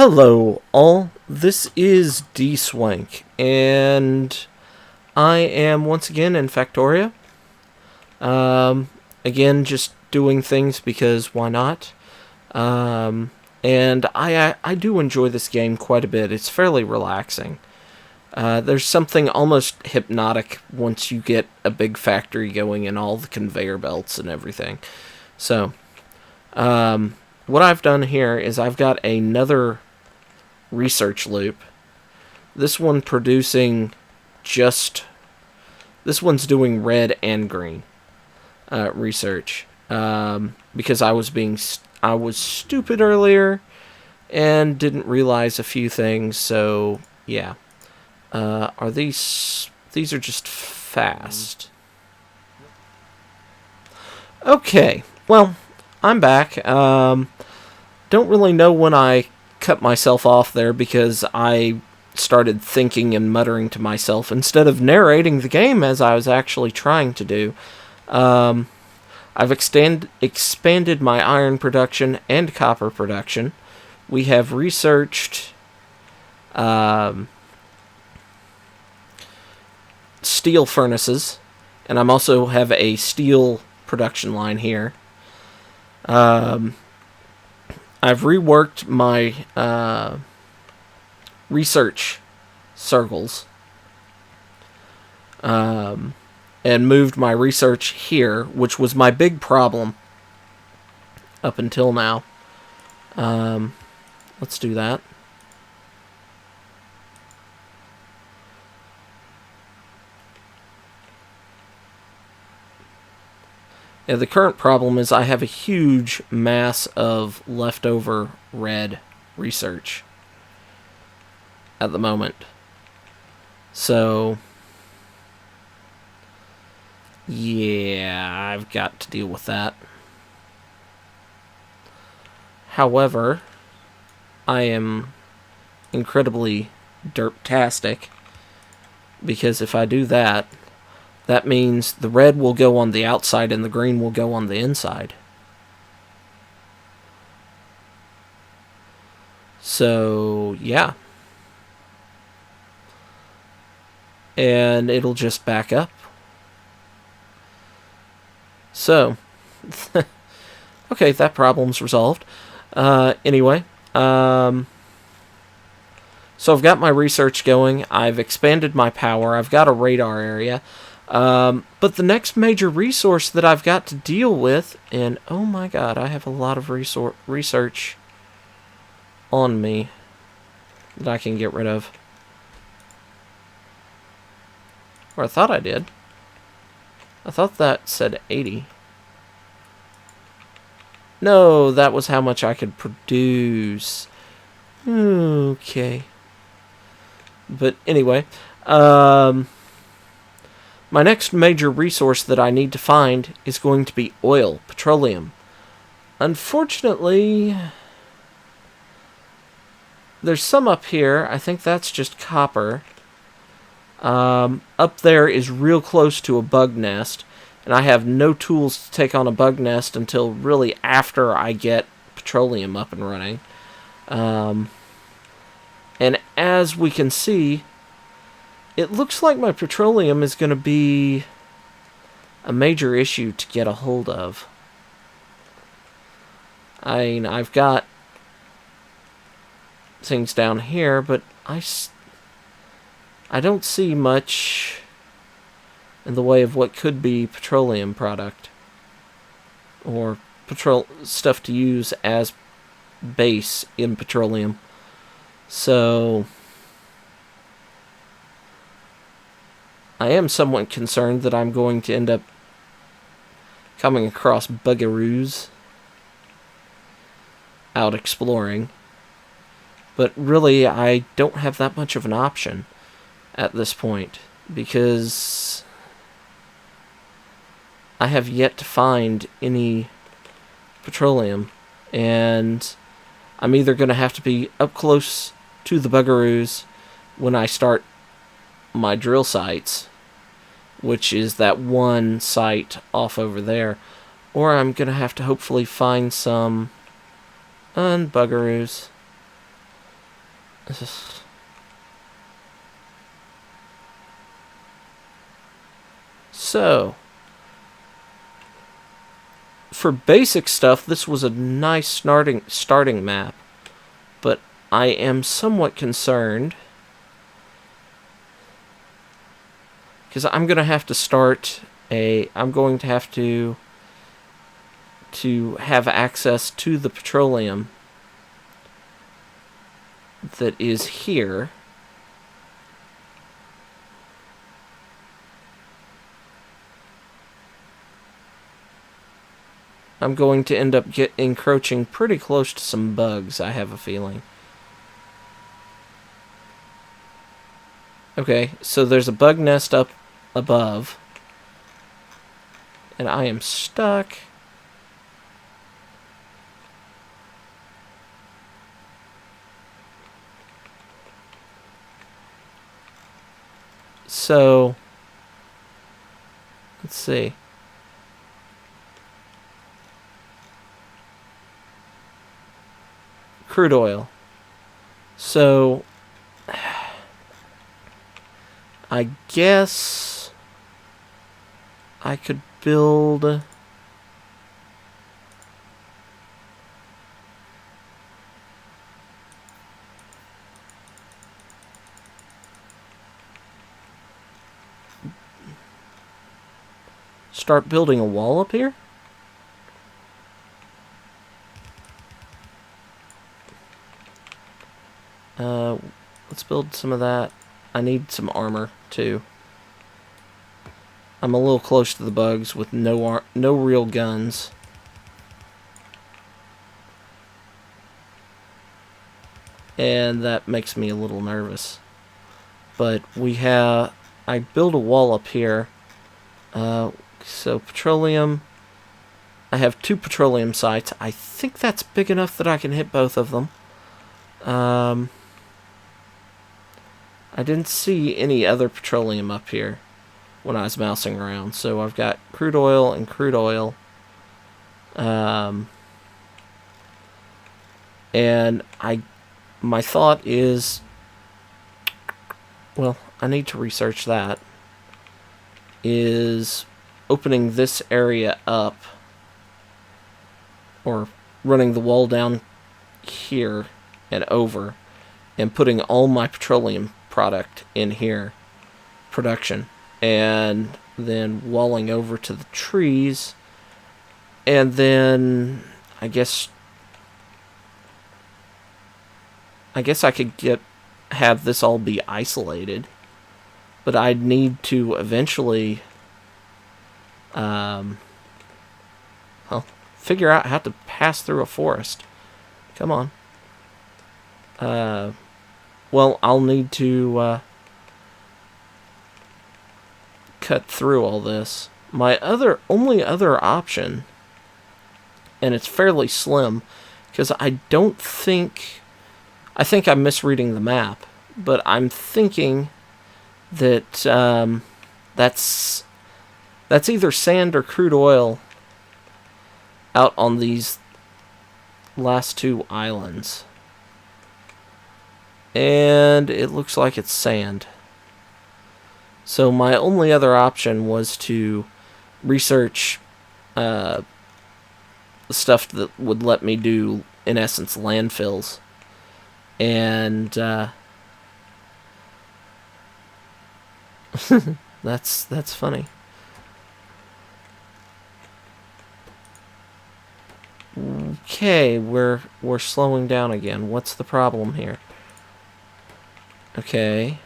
Hello, all. This is Dswank, and I am once again in Factorio. Again, just doing things because why not? And I do enjoy this game quite a bit. It's fairly relaxing. There's something almost hypnotic once you get a big factory going and all the conveyor belts and everything. So, what I've done here is I've got another research loop. This one producing just... This one's doing red and green research. Because I was stupid earlier and didn't realize a few things, so yeah. Are these are just fast. Okay, well, I'm back. Don't really know when I cut myself off there because I started thinking and muttering to myself instead of narrating the game as I was actually trying to do. I've expanded my iron production and copper production. We have researched steel furnaces, and I'm also have a steel production line here. I've reworked my research circles and moved my research here, which was my big problem up until now. Let's do that. Yeah, the current problem is I have a huge mass of leftover red research at the moment. So, yeah, I've got to deal with that. However, I am incredibly derptastic, because if I do that, that means the red will go on the outside and the green will go on the inside. So, yeah. And it'll just back up. So, okay, that problem's resolved. Anyway, so I've got my research going. I've expanded my power. I've got a radar area. But the next major resource that I've got to deal with, and oh my god, I have a lot of research on me that I can get rid of. Or I thought I did. I thought that said 80. No, that was how much I could produce. Okay. But anyway, my next major resource that I need to find is going to be oil, petroleum. Unfortunately, there's some up here. I think that's just copper. Up there is real close to a bug nest, and I have no tools to take on a bug nest until really after I get petroleum up and running. And as we can see, it looks like my petroleum is going to be a major issue to get a hold of. I mean, I've got things down here, but I don't see much in the way of what could be petroleum product or stuff to use as base in petroleum. So I am somewhat concerned that I'm going to end up coming across bugaroos out exploring. But really, I don't have that much of an option at this point, because I have yet to find any petroleum, and I'm either going to have to be up close to the bugaroos when I start my drill sites, which is that one site off over there, or I'm going to have to hopefully find some unbugaroos. So, for basic stuff, this was a nice starting map. But I am somewhat concerned because I'm going to have to start I'm going to have access to the petroleum that is here. I'm going to end up encroaching pretty close to some bugs, I have a feeling. Okay, so there's a bug nest up above. And I am stuck. So, let's see. Crude oil. So, I guess I could build... start building a wall up here? Let's build some of that. I need some armor, too. I'm a little close to the bugs with no real guns. And that makes me a little nervous. But I build a wall up here. So petroleum. I have 2 petroleum sites. I think that's big enough that I can hit both of them. I didn't see any other petroleum up here when I was mousing around. So I've got crude oil and crude oil. And my thought is, well, I need to research that, is opening this area up, or running the wall down here and over, and putting all my petroleum product in here, production, and then walling over to the trees, and then I guess I could have this all be isolated, but I'd need to eventually figure out how to pass through a forest. Come on. Well, I'll need to cut through all this. My only other option, and it's fairly slim, because I think I'm misreading the map, but I'm thinking that that's either sand or crude oil out on these last 2 islands. And it looks like it's sand. So my only other option was to research stuff that would let me do, in essence, landfills. And that's funny. Okay, we're slowing down again. What's the problem here? Okay.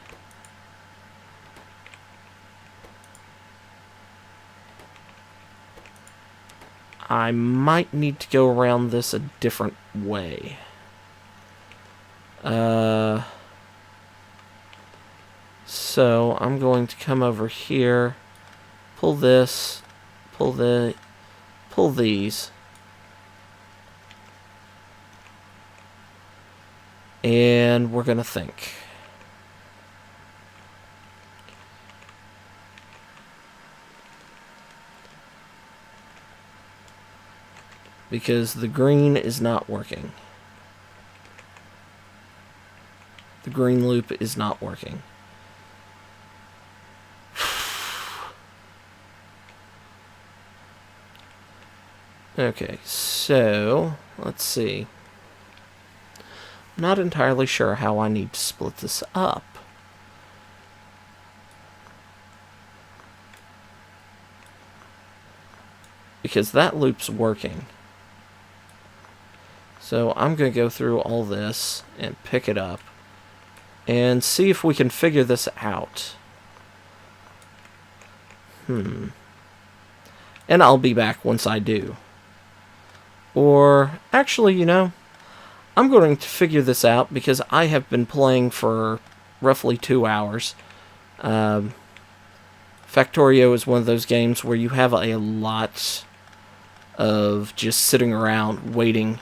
I might need to go around this a different way. So I'm going to come over here, pull this, pull these, and we're gonna think. Because the green is not working. The green loop is not working. Okay, so let's see. I'm not entirely sure how I need to split this up. Because that loop's working. So I'm going to go through all this and pick it up and see if we can figure this out. And I'll be back once I do. Or, actually, you know, I'm going to figure this out because I have been playing for roughly 2 hours. Factorio is one of those games where you have a lot of just sitting around waiting,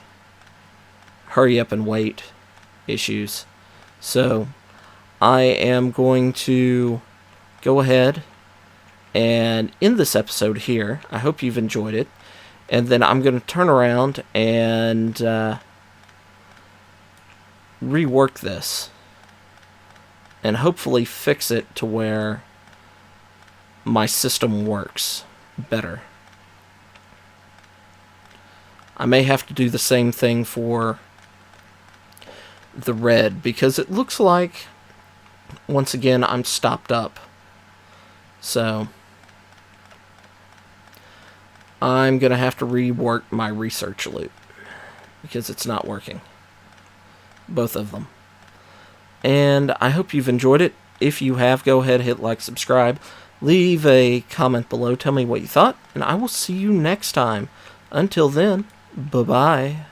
hurry up and wait issues. So I am going to go ahead and end this episode here. I hope you've enjoyed it. And then I'm going to turn around and rework this. And hopefully fix it to where my system works better. I may have to do the same thing for the red, because it looks like, once again, I'm stopped up. So I'm going to have to rework my research loop, because it's not working. Both of them. And I hope you've enjoyed it. If you have, go ahead, hit like, subscribe. Leave a comment below, tell me what you thought, and I will see you next time. Until then, bye-bye.